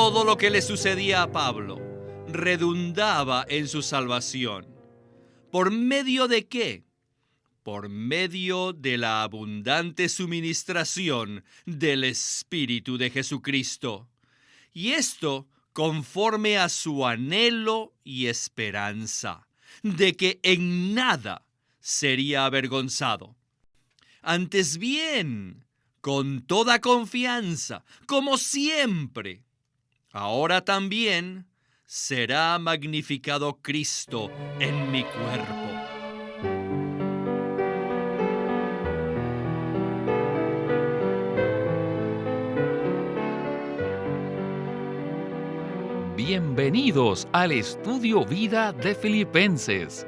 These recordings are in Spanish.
Todo lo que le sucedía a Pablo redundaba en su salvación. ¿Por medio de qué? Por medio de la abundante suministración del Espíritu de Jesucristo. Y esto conforme a su anhelo y esperanza de que en nada sería avergonzado. Antes bien, con toda confianza, como siempre, ahora también será magnificado Cristo en mi cuerpo. Bienvenidos al Estudio Vida de Filipenses.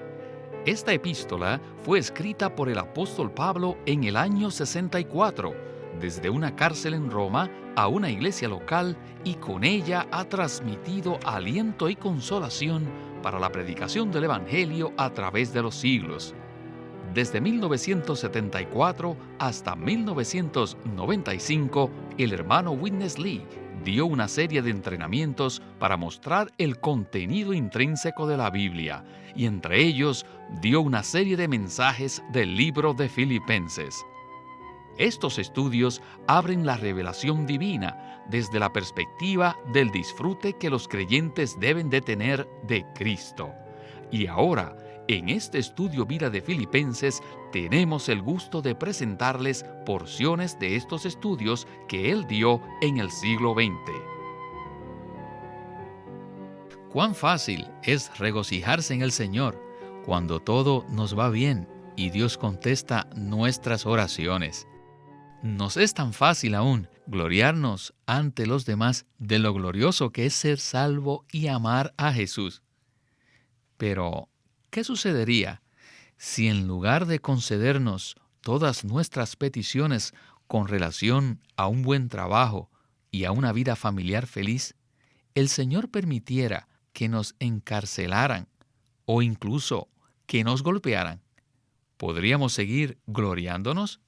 Esta epístola fue escrita por el apóstol Pablo en el año 64, desde una cárcel en Roma a una iglesia local, y con ella ha transmitido aliento y consolación para la predicación del Evangelio a través de los siglos. Desde 1974 hasta 1995, el hermano Witness Lee dio una serie de entrenamientos para mostrar el contenido intrínseco de la Biblia, y entre ellos dio una serie de mensajes del libro de Filipenses. Estos estudios abren la revelación divina desde la perspectiva del disfrute que los creyentes deben de tener de Cristo. Y ahora, en este estudio Vida de Filipenses, tenemos el gusto de presentarles porciones de estos estudios que él dio en el siglo XX. Cuán fácil es regocijarse en el Señor cuando todo nos va bien y Dios contesta nuestras oraciones. Nos es tan fácil aún gloriarnos ante los demás de lo glorioso que es ser salvo y amar a Jesús. Pero, ¿qué sucedería si en lugar de concedernos todas nuestras peticiones con relación a un buen trabajo y a una vida familiar feliz, el Señor permitiera que nos encarcelaran o incluso que nos golpearan? ¿Podríamos seguir gloriándonos?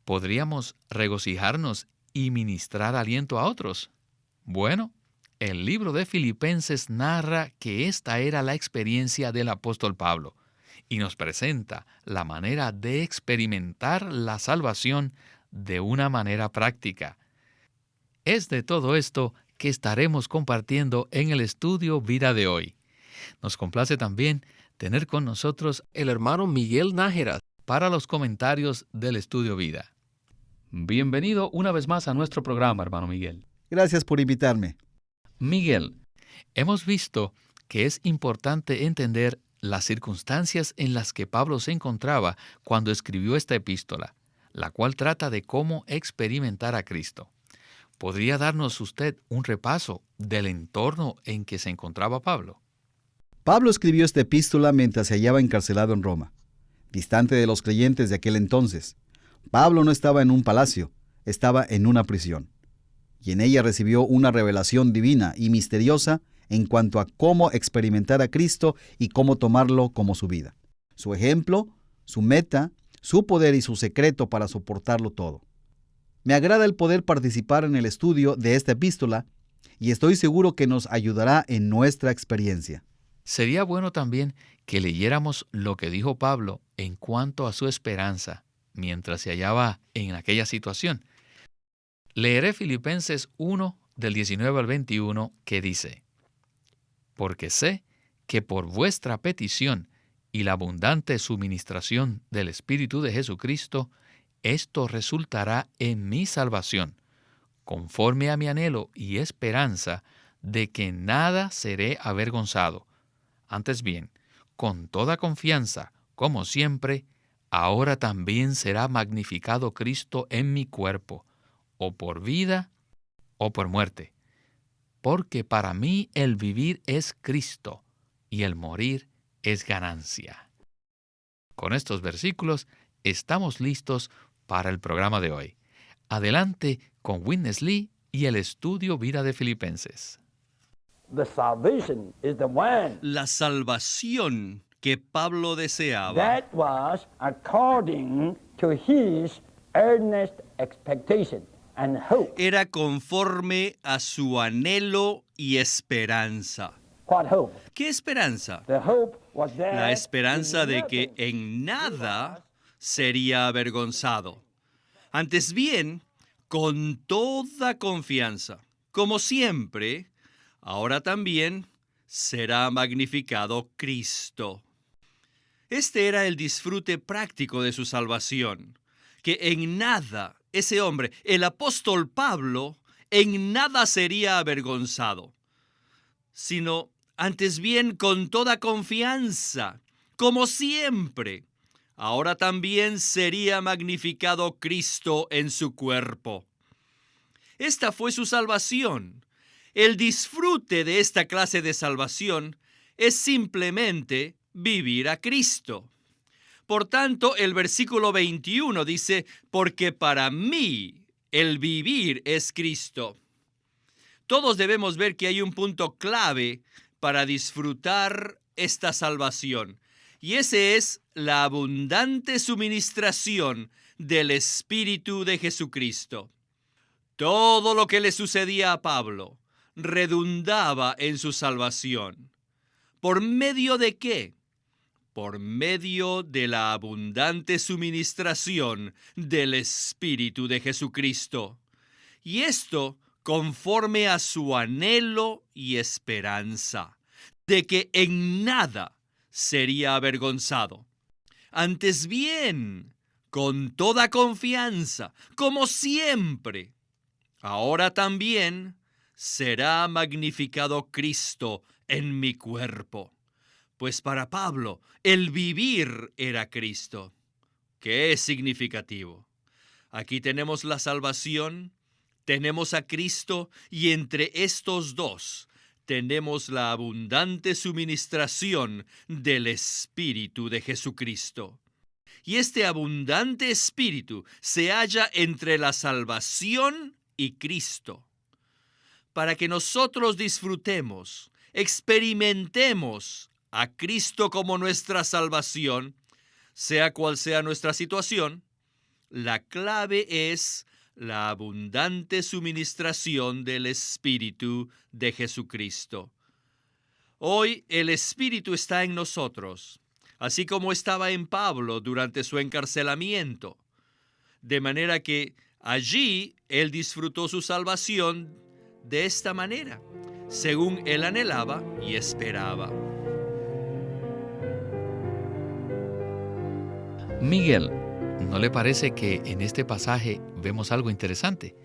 ¿Podríamos regocijarnos y ministrar aliento a otros? Bueno, el libro de Filipenses narra que esta era la experiencia del apóstol Pablo y nos presenta la manera de experimentar la salvación de una manera práctica. Es de todo esto que estaremos compartiendo en el estudio Vida de hoy. Nos complace también tener con nosotros el hermano Miguel Nájera para los comentarios del estudio Vida. Bienvenido una vez más a nuestro programa, hermano Miguel. Gracias por invitarme. Miguel, hemos visto que es importante entender las circunstancias en las que Pablo se encontraba cuando escribió esta epístola, la cual trata de cómo experimentar a Cristo. ¿Podría darnos usted un repaso del entorno en que se encontraba Pablo? Pablo escribió esta epístola mientras se hallaba encarcelado en Roma, distante de los creyentes de aquel entonces. Pablo no estaba en un palacio, estaba en una prisión, y en ella recibió una revelación divina y misteriosa en cuanto a cómo experimentar a Cristo y cómo tomarlo como su vida, su ejemplo, su meta, su poder y su secreto para soportarlo todo. Me agrada el poder participar en el estudio de esta epístola y estoy seguro que nos ayudará en nuestra experiencia. Sería bueno también que leyéramos lo que dijo Pablo en cuanto a su esperanza mientras se hallaba en aquella situación. Leeré Filipenses 1, del 19 al 21, que dice: Porque sé que por vuestra petición y la abundante suministración del Espíritu de Jesucristo, esto resultará en mi salvación, conforme a mi anhelo y esperanza de que nada seré avergonzado. Antes bien, con toda confianza, como siempre, ahora también será magnificado Cristo en mi cuerpo, o por vida o por muerte. Porque para mí el vivir es Cristo y el morir es ganancia. Con estos versículos estamos listos para el programa de hoy. Adelante con Witness Lee y el estudio Vida de Filipenses. La salvación que Pablo deseaba That was according to his earnest expectation. and hope. era conforme a su anhelo y esperanza. What hope? ¿Qué esperanza? The hope was that La esperanza in de que nothing en nada sería avergonzado. Antes bien, con toda confianza, como siempre, ahora también será magnificado Cristo. Este era el disfrute práctico de su salvación, que en nada ese hombre, el apóstol Pablo, en nada sería avergonzado, sino antes bien con toda confianza, como siempre, ahora también sería magnificado Cristo en su cuerpo. Esta fue su salvación. El disfrute de esta clase de salvación es simplemente vivir a Cristo. Por tanto, el versículo 21 dice, porque para mí el vivir es Cristo. Todos debemos ver que hay un punto clave para disfrutar esta salvación, y ese es la abundante suministración del Espíritu de Jesucristo. Todo lo que le sucedía a Pablo redundaba en su salvación. ¿Por medio de qué? Por medio de la abundante suministración del Espíritu de Jesucristo. Y esto conforme a su anhelo y esperanza, de que en nada sería avergonzado. Antes bien, con toda confianza, como siempre, ahora también será magnificado Cristo en mi cuerpo. Pues para Pablo, el vivir era Cristo. ¡Qué significativo! Aquí tenemos la salvación, tenemos a Cristo, y entre estos dos tenemos la abundante suministración del Espíritu de Jesucristo. Y este abundante Espíritu se halla entre la salvación y Cristo. Para que nosotros disfrutemos, experimentemos a Cristo como nuestra salvación, sea cual sea nuestra situación, la clave es la abundante suministración del Espíritu de Jesucristo. Hoy el Espíritu está en nosotros, así como estaba en Pablo durante su encarcelamiento, de manera que allí él disfrutó su salvación de esta manera, según él anhelaba y esperaba. Miguel, ¿no le parece que en este pasaje vemos algo interesante?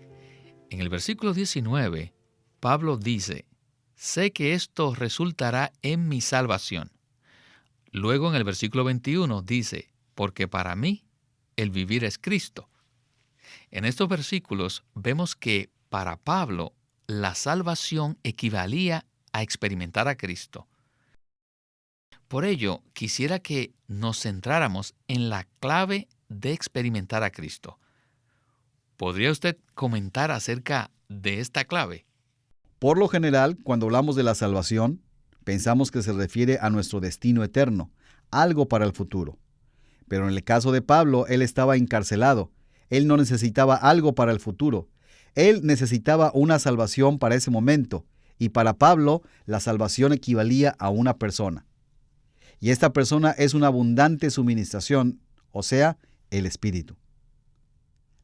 En el versículo 19, Pablo dice, sé que esto resultará en mi salvación. Luego en el versículo 21 dice, porque para mí el vivir es Cristo. En estos versículos vemos que para Pablo la salvación equivalía a experimentar a Cristo. Por ello, quisiera que nos centráramos en la clave de experimentar a Cristo. ¿Podría usted comentar acerca de esta clave? Por lo general, cuando hablamos de la salvación, pensamos que se refiere a nuestro destino eterno, algo para el futuro. Pero en el caso de Pablo, él estaba encarcelado. Él no necesitaba algo para el futuro. Él necesitaba una salvación para ese momento. Y para Pablo, la salvación equivalía a una persona. Y esta persona es una abundante suministración, o sea, el Espíritu.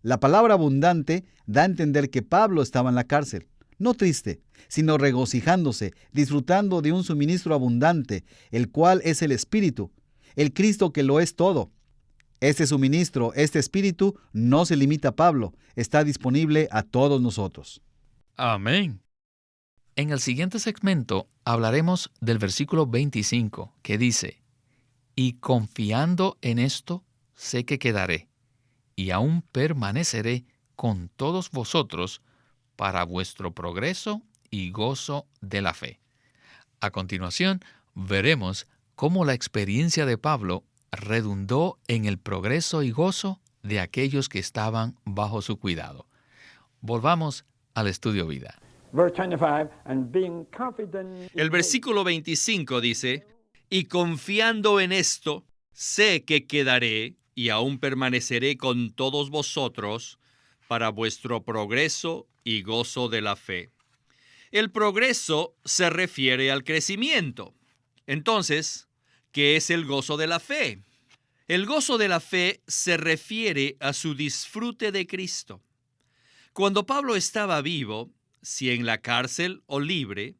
La palabra abundante da a entender que Pablo estaba en la cárcel, no triste, sino regocijándose, disfrutando de un suministro abundante, el cual es el Espíritu, el Cristo que lo es todo. Este suministro, este Espíritu, no se limita a Pablo, está disponible a todos nosotros. Amén. En el siguiente segmento hablaremos del versículo 25, que dice, y confiando en esto, sé que quedaré, y aún permaneceré con todos vosotros para vuestro progreso y gozo de la fe. A continuación, veremos cómo la experiencia de Pablo redundó en el progreso y gozo de aquellos que estaban bajo su cuidado. Volvamos al Estudio Vida. El versículo 25 dice, y confiando en esto, sé que quedaré y aún permaneceré con todos vosotros para vuestro progreso y gozo de la fe. El progreso se refiere al crecimiento. Entonces, ¿qué es el gozo de la fe? El gozo de la fe se refiere a su disfrute de Cristo. Cuando Pablo estaba vivo, si en la cárcel o libre,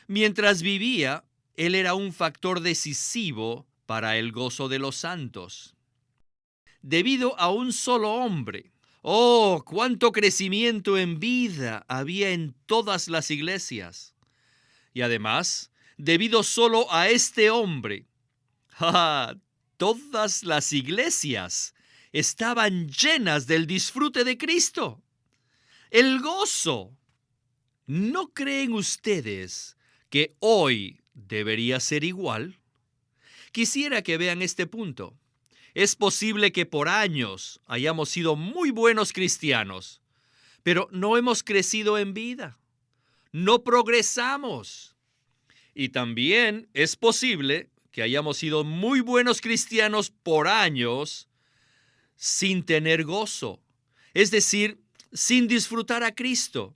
mientras vivía, él era un factor decisivo para el gozo de los santos. Debido a un solo hombre, ¡oh, cuánto crecimiento en vida había en todas las iglesias! Y además, debido solo a este hombre, ¡ja! Todas las iglesias estaban llenas del disfrute de Cristo. El gozo. ¿No creen ustedes que hoy debería ser igual? Quisiera que vean este punto. Es posible que por años hayamos sido muy buenos cristianos, pero no hemos crecido en vida. No progresamos. Y también es posible que hayamos sido muy buenos cristianos por años sin tener gozo, es decir, sin disfrutar a Cristo.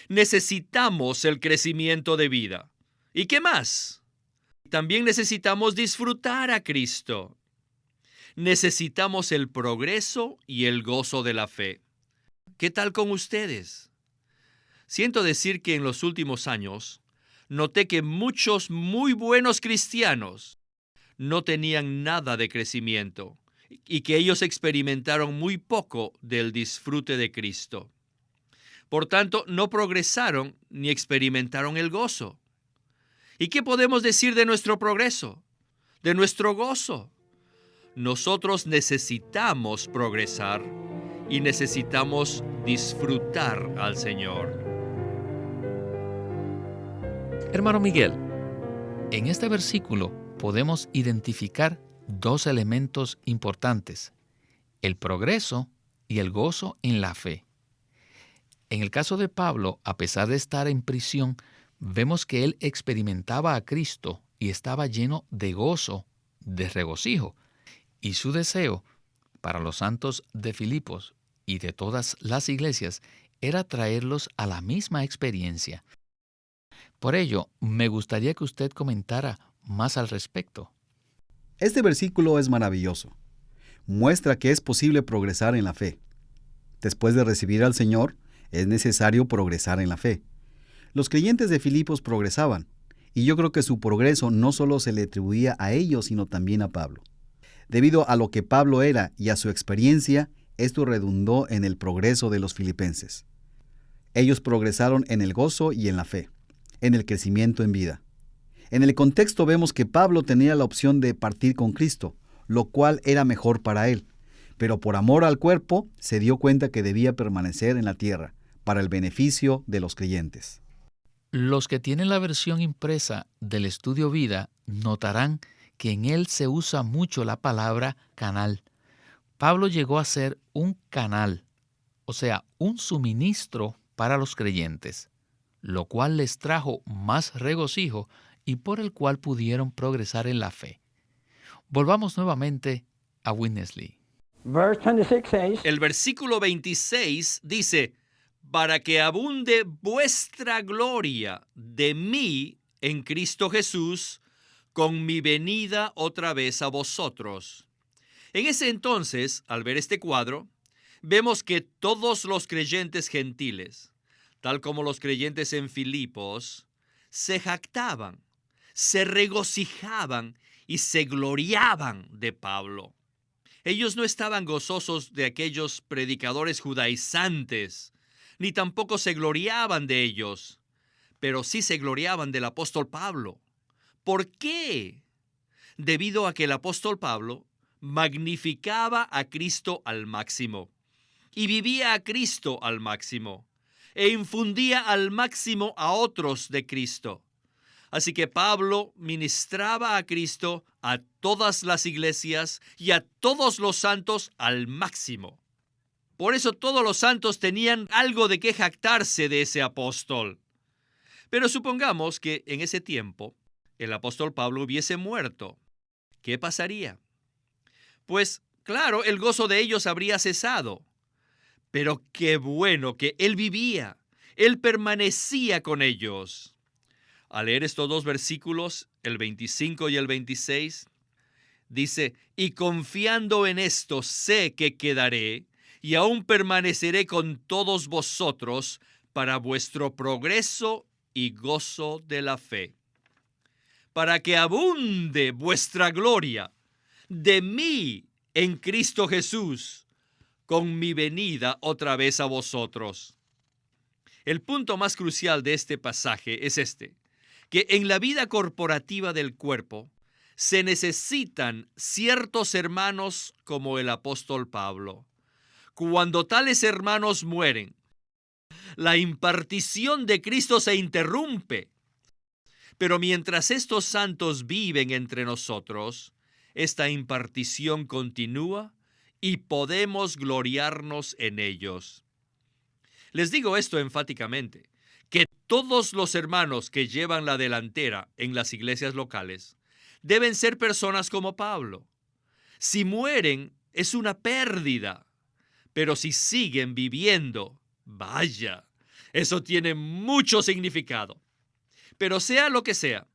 Necesitamos el crecimiento de vida. ¿Y qué más? También necesitamos disfrutar a Cristo. Necesitamos el progreso y el gozo de la fe. ¿Qué tal con ustedes? Siento decir que en los últimos años noté que muchos muy buenos cristianos no tenían nada de crecimiento y que ellos experimentaron muy poco del disfrute de Cristo. Por tanto, no progresaron ni experimentaron el gozo. ¿Y qué podemos decir de nuestro progreso? De nuestro gozo. Nosotros necesitamos progresar y necesitamos disfrutar al Señor. Hermano Miguel, en este versículo podemos identificar dos elementos importantes: el progreso y el gozo en la fe. En el caso de Pablo, a pesar de estar en prisión, vemos que él experimentaba a Cristo y estaba lleno de gozo, de regocijo. Y su deseo para los santos de Filipos y de todas las iglesias era traerlos a la misma experiencia. Por ello, me gustaría que usted comentara más al respecto. Este versículo es maravilloso. Muestra que es posible progresar en la fe. Después de recibir al Señor, es necesario progresar en la fe. Los creyentes de Filipos progresaban, y yo creo que su progreso no solo se le atribuía a ellos, sino también a Pablo. Debido a lo que Pablo era y a su experiencia, esto redundó en el progreso de los filipenses. Ellos progresaron en el gozo y en la fe, en el crecimiento en vida. En el contexto vemos que Pablo tenía la opción de partir con Cristo, lo cual era mejor para él, pero por amor al cuerpo se dio cuenta que debía permanecer en la tierra, para el beneficio de los creyentes. Los que tienen la versión impresa del Estudio Vida notarán que en él se usa mucho la palabra canal. Pablo llegó a ser un canal, o sea, un suministro para los creyentes, lo cual les trajo más regocijo y por el cual pudieron progresar en la fe. Volvamos nuevamente a Witness Lee. El versículo 26 dice: para que abunde vuestra gloria de mí en Cristo Jesús, con mi venida otra vez a vosotros. En ese entonces, al ver este cuadro, vemos que todos los creyentes gentiles, tal como los creyentes en Filipos, se jactaban, se regocijaban y se gloriaban de Pablo. Ellos no estaban gozosos de aquellos predicadores judaizantes, ni tampoco se gloriaban de ellos, pero sí se gloriaban del apóstol Pablo. ¿Por qué? Debido a que el apóstol Pablo magnificaba a Cristo al máximo y vivía a Cristo al máximo e infundía al máximo a otros de Cristo. Así que Pablo ministraba a Cristo a todas las iglesias y a todos los santos al máximo. Por eso todos los santos tenían algo de qué jactarse de ese apóstol. Pero supongamos que en ese tiempo el apóstol Pablo hubiese muerto. ¿Qué pasaría? Pues, claro, el gozo de ellos habría cesado. Pero qué bueno que Él vivía. Él permanecía con ellos. Al leer estos dos versículos, el 25 y el 26, dice, y confiando en esto sé que quedaré y aún permaneceré con todos vosotros para vuestro progreso y gozo de la fe, para que abunde vuestra gloria de mí en Cristo Jesús, con mi venida otra vez a vosotros. El punto más crucial de este pasaje es este, que en la vida corporativa del cuerpo se necesitan ciertos hermanos como el apóstol Pablo. Cuando tales hermanos mueren, la impartición de Cristo se interrumpe. Pero mientras estos santos viven entre nosotros, esta impartición continúa y podemos gloriarnos en ellos. Les digo esto enfáticamente, que todos los hermanos que llevan la delantera en las iglesias locales deben ser personas como Pablo. Si mueren, es una pérdida, pero si siguen viviendo, vaya, eso tiene mucho significado. Pero sea lo que sea,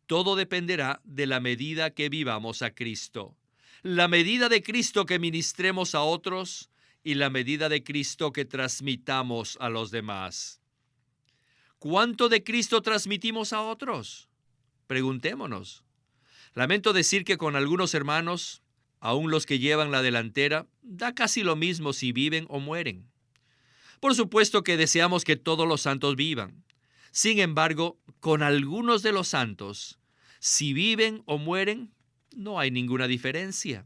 todo dependerá de la medida que vivamos a Cristo, la medida de Cristo que ministremos a otros y la medida de Cristo que transmitamos a los demás. ¿Cuánto de Cristo transmitimos a otros? Preguntémonos. Lamento decir que con algunos hermanos, aun los que llevan la delantera, da casi lo mismo si viven o mueren. Por supuesto que deseamos que todos los santos vivan. Sin embargo, con algunos de los santos, si viven o mueren, no hay ninguna diferencia.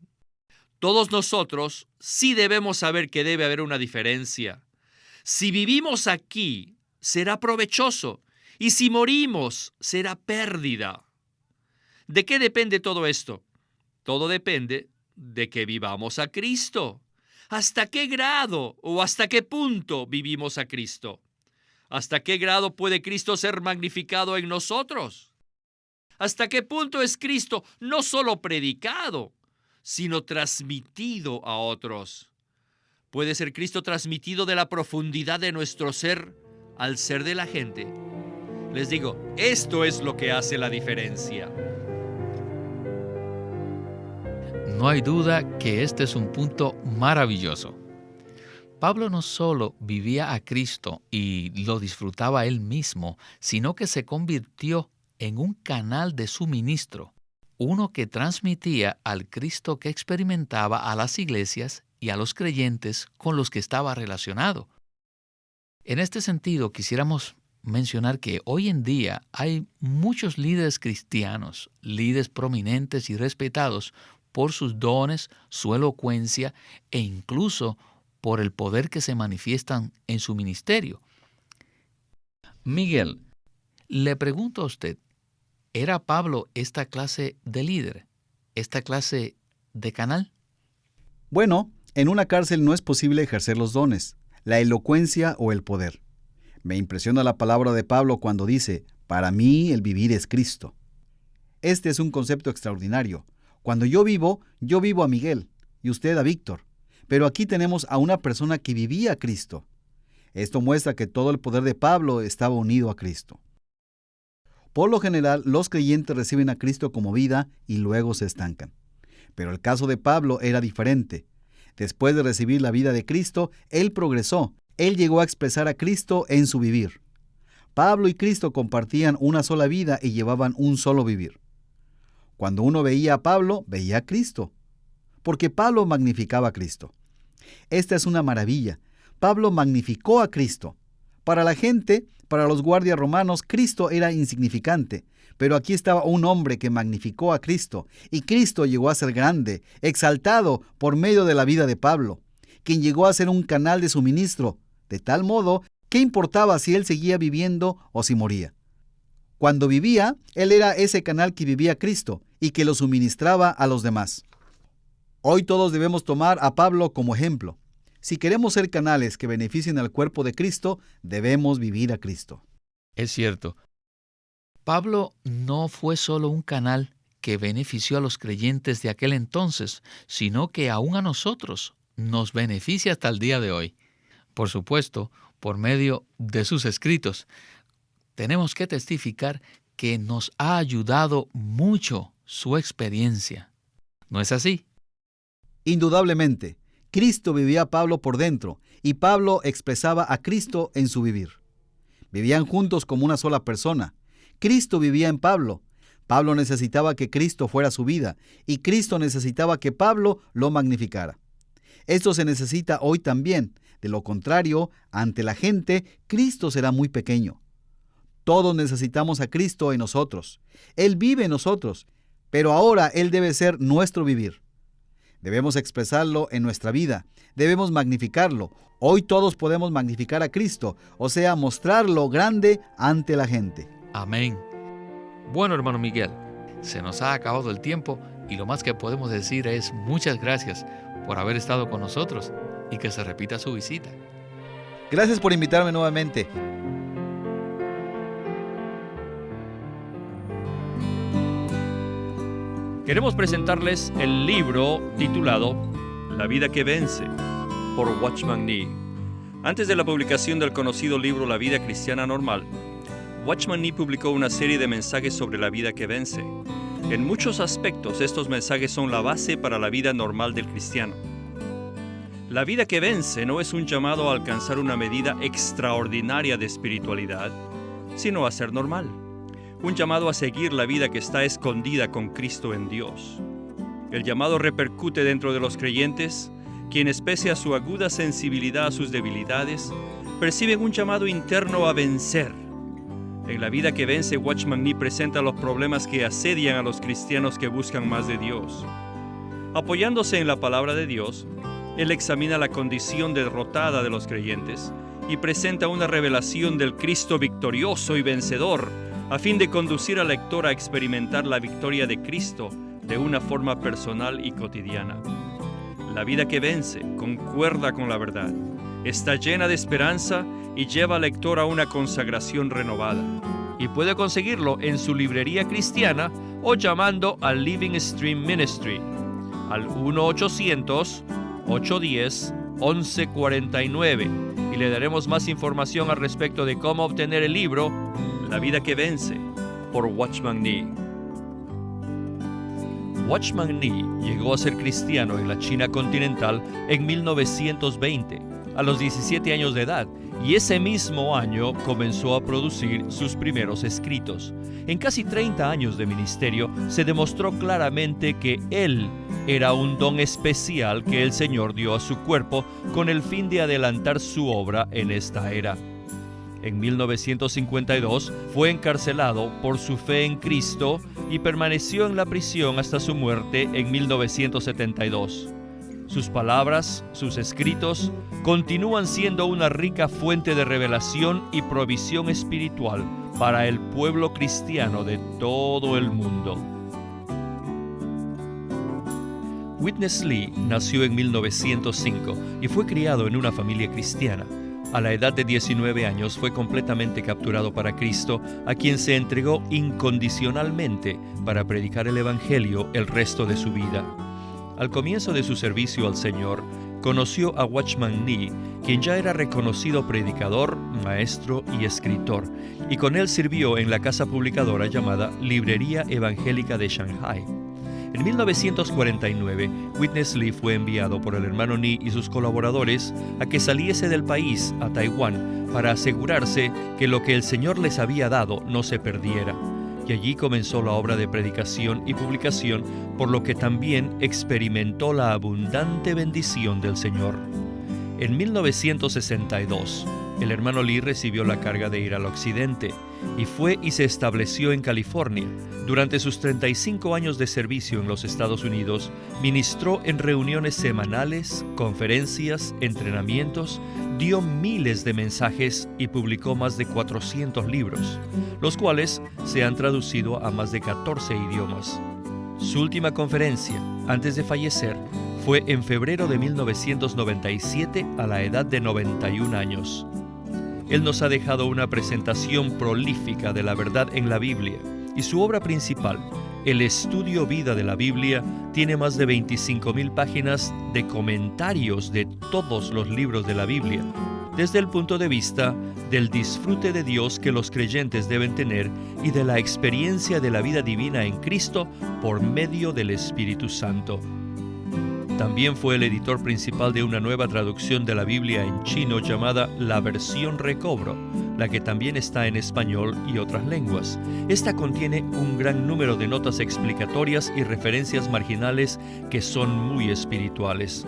Todos nosotros sí debemos saber que debe haber una diferencia. Si vivimos aquí, será provechoso, y si morimos, será pérdida. ¿De qué depende todo esto? Todo depende de que vivamos a Cristo. ¿Hasta qué grado o hasta qué punto vivimos a Cristo? ¿Hasta qué grado puede Cristo ser magnificado en nosotros? ¿Hasta qué punto es Cristo no solo predicado, sino transmitido a otros? ¿Puede ser Cristo transmitido de la profundidad de nuestro ser al ser de la gente? Les digo, esto es lo que hace la diferencia. No hay duda que este es un punto maravilloso. Pablo no solo vivía a Cristo y lo disfrutaba él mismo, sino que se convirtió en un canal de suministro, uno que transmitía al Cristo que experimentaba a las iglesias y a los creyentes con los que estaba relacionado. En este sentido, quisiéramos mencionar que hoy en día hay muchos líderes cristianos, líderes prominentes y respetados por sus dones, su elocuencia e incluso por el poder que se manifiestan en su ministerio. Miguel, le pregunto a usted, ¿era Pablo esta clase de líder, esta clase de canal? Bueno, en una cárcel no es posible ejercer los dones, la elocuencia o el poder. Me impresiona la palabra de Pablo cuando dice, para mí el vivir es Cristo. Este es un concepto extraordinario. Cuando yo vivo a Miguel y usted a Víctor. Pero aquí tenemos a una persona que vivía a Cristo. Esto muestra que todo el poder de Pablo estaba unido a Cristo. Por lo general, los creyentes reciben a Cristo como vida y luego se estancan. Pero el caso de Pablo era diferente. Después de recibir la vida de Cristo, él progresó. Él llegó a expresar a Cristo en su vivir. Pablo y Cristo compartían una sola vida y llevaban un solo vivir. Cuando uno veía a Pablo, veía a Cristo, porque Pablo magnificaba a Cristo. Esta es una maravilla. Pablo magnificó a Cristo. Para la gente, para los guardias romanos, Cristo era insignificante, pero aquí estaba un hombre que magnificó a Cristo, y Cristo llegó a ser grande, exaltado por medio de la vida de Pablo, quien llegó a ser un canal de suministro, de tal modo, ¿qué importaba si él seguía viviendo o si moría? Cuando vivía, él era ese canal que vivía Cristo y que lo suministraba a los demás. Hoy todos debemos tomar a Pablo como ejemplo. Si queremos ser canales que beneficien al cuerpo de Cristo, debemos vivir a Cristo. Es cierto. Pablo no fue solo un canal que benefició a los creyentes de aquel entonces, sino que aún a nosotros nos beneficia hasta el día de hoy. por supuesto, por medio de sus escritos. Tenemos que testificar que nos ha ayudado mucho su experiencia. ¿No es así? Indudablemente, Cristo vivía a Pablo por dentro y Pablo expresaba a Cristo en su vivir. Vivían juntos como una sola persona. Cristo vivía en Pablo. Pablo necesitaba que Cristo fuera su vida y Cristo necesitaba que Pablo lo magnificara. Esto se necesita hoy también. De lo contrario, ante la gente, Cristo será muy pequeño. Todos necesitamos a Cristo en nosotros. Él vive en nosotros, pero ahora Él debe ser nuestro vivir. Debemos expresarlo en nuestra vida. Debemos magnificarlo. Hoy todos podemos magnificar a Cristo, o sea, mostrarlo grande ante la gente. Amén. Bueno, hermano Miguel, se nos ha acabado el tiempo y lo más que podemos decir es muchas gracias por haber estado con nosotros y que se repita su visita. Gracias por invitarme nuevamente. Queremos presentarles el libro titulado La vida que vence, por Watchman Nee. Antes de la publicación del conocido libro La vida cristiana normal, Watchman Nee publicó una serie de mensajes sobre la vida que vence. En muchos aspectos, estos mensajes son la base para la vida normal del cristiano. La vida que vence no es un llamado a alcanzar una medida extraordinaria de espiritualidad, sino a ser normal. Un llamado a seguir la vida que está escondida con Cristo en Dios. El llamado repercute dentro de los creyentes, quienes pese a su aguda sensibilidad a sus debilidades, perciben un llamado interno a vencer. En la vida que vence, Watchman Nee presenta los problemas que asedian a los cristianos que buscan más de Dios. Apoyándose en la palabra de Dios, él examina la condición derrotada de los creyentes y presenta una revelación del Cristo victorioso y vencedor, a fin de conducir al lector a experimentar la victoria de Cristo de una forma personal y cotidiana. La vida que vence concuerda con la verdad, está llena de esperanza y lleva al lector a una consagración renovada. Y puede conseguirlo en su librería cristiana o llamando al Living Stream Ministry al 1-800-810-1149 y le daremos más información al respecto de cómo obtener el libro La vida que vence, por Watchman Nee. Watchman Nee llegó a ser cristiano en la China continental en 1920, a los 17 años de edad, y ese mismo año comenzó a producir sus primeros escritos. En casi 30 años de ministerio se demostró claramente que él era un don especial que el Señor dio a su cuerpo con el fin de adelantar su obra en esta era. En 1952 fue encarcelado por su fe en Cristo y permaneció en la prisión hasta su muerte en 1972. Sus palabras, sus escritos, continúan siendo una rica fuente de revelación y provisión espiritual para el pueblo cristiano de todo el mundo. Witness Lee nació en 1905 y fue criado en una familia cristiana. A la edad de 19 años fue completamente capturado para Cristo, a quien se entregó incondicionalmente para predicar el Evangelio el resto de su vida. Al comienzo de su servicio al Señor, conoció a Watchman Nee, quien ya era reconocido predicador, maestro y escritor, y con él sirvió en la casa publicadora llamada Librería Evangélica de Shanghai. En 1949, Witness Lee fue enviado por el hermano Nee y sus colaboradores a que saliese del país a Taiwán para asegurarse que lo que el Señor les había dado no se perdiera. Y allí comenzó la obra de predicación y publicación, por lo que también experimentó la abundante bendición del Señor. En 1962, el hermano Lee recibió la carga de ir al occidente y fue y se estableció en California. Durante sus 35 años de servicio en los Estados Unidos, ministró en reuniones semanales, conferencias, entrenamientos, dio miles de mensajes y publicó más de 400 libros, los cuales se han traducido a más de 14 idiomas. Su última conferencia, antes de fallecer, fue en febrero de 1997 a la edad de 91 años. Él nos ha dejado una presentación prolífica de la verdad en la Biblia, y su obra principal, el Estudio Vida de la Biblia, tiene más de 25,000 páginas de comentarios de todos los libros de la Biblia, desde el punto de vista del disfrute de Dios que los creyentes deben tener y de la experiencia de la vida divina en Cristo por medio del Espíritu Santo. También fue el editor principal de una nueva traducción de la Biblia en chino llamada La Versión Recobro, la que también está en español y otras lenguas. Esta contiene un gran número de notas explicatorias y referencias marginales que son muy espirituales.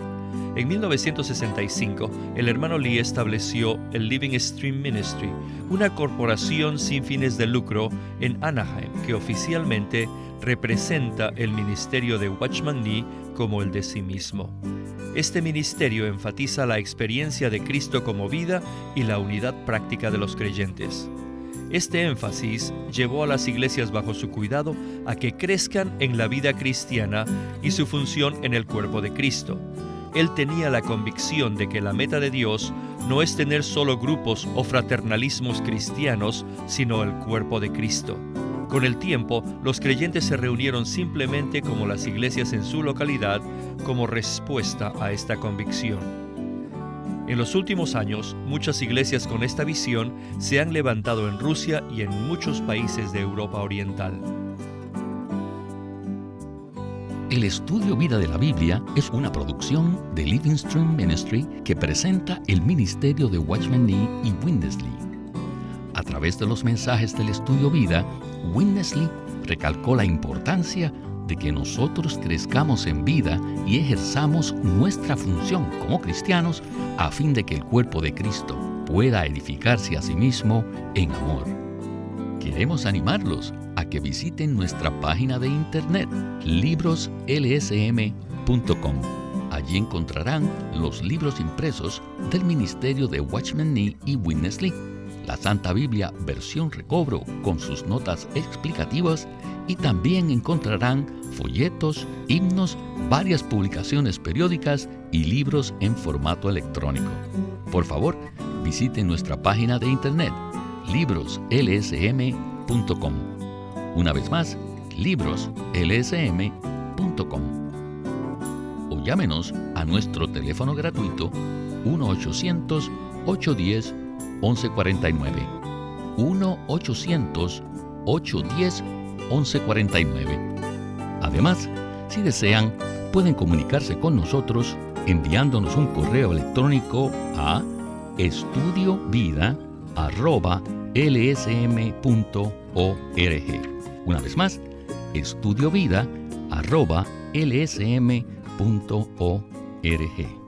En 1965, el hermano Lee estableció el Living Stream Ministry, una corporación sin fines de lucro en Anaheim que oficialmente representa el ministerio de Watchman Nee como el de sí mismo. Este ministerio enfatiza la experiencia de Cristo como vida y la unidad práctica de los creyentes. Este énfasis llevó a las iglesias bajo su cuidado a que crezcan en la vida cristiana y su función en el cuerpo de Cristo. Él tenía la convicción de que la meta de Dios no es tener solo grupos o fraternalismos cristianos, sino el cuerpo de Cristo. Con el tiempo, los creyentes se reunieron simplemente como las iglesias en su localidad, como respuesta a esta convicción. En los últimos años, muchas iglesias con esta visión se han levantado en Rusia y en muchos países de Europa Oriental. El estudio Vida de la Biblia es una producción de Living Stream Ministry que presenta el ministerio de Watchman Nee y Witness Lee. A través de los mensajes del estudio Vida, Witness Lee recalcó la importancia de que nosotros crezcamos en vida y ejerzamos nuestra función como cristianos a fin de que el cuerpo de Cristo pueda edificarse a sí mismo en amor. Queremos animarlos a que visiten nuestra página de internet libroslsm.com. Allí encontrarán los libros impresos del ministerio de Watchman Nee y Witness Lee, la Santa Biblia versión recobro con sus notas explicativas, y también encontrarán folletos, himnos, varias publicaciones periódicas y libros en formato electrónico. Por favor, visiten nuestra página de internet libroslsm.com. Una vez más, libroslsm.com. O llámenos a nuestro teléfono gratuito 1-800-810-1149. 1-800-810-1149. Además, si desean, pueden comunicarse con nosotros enviándonos un correo electrónico a estudiovida@lsm.org. Una vez más, estudiovida@lsm.org.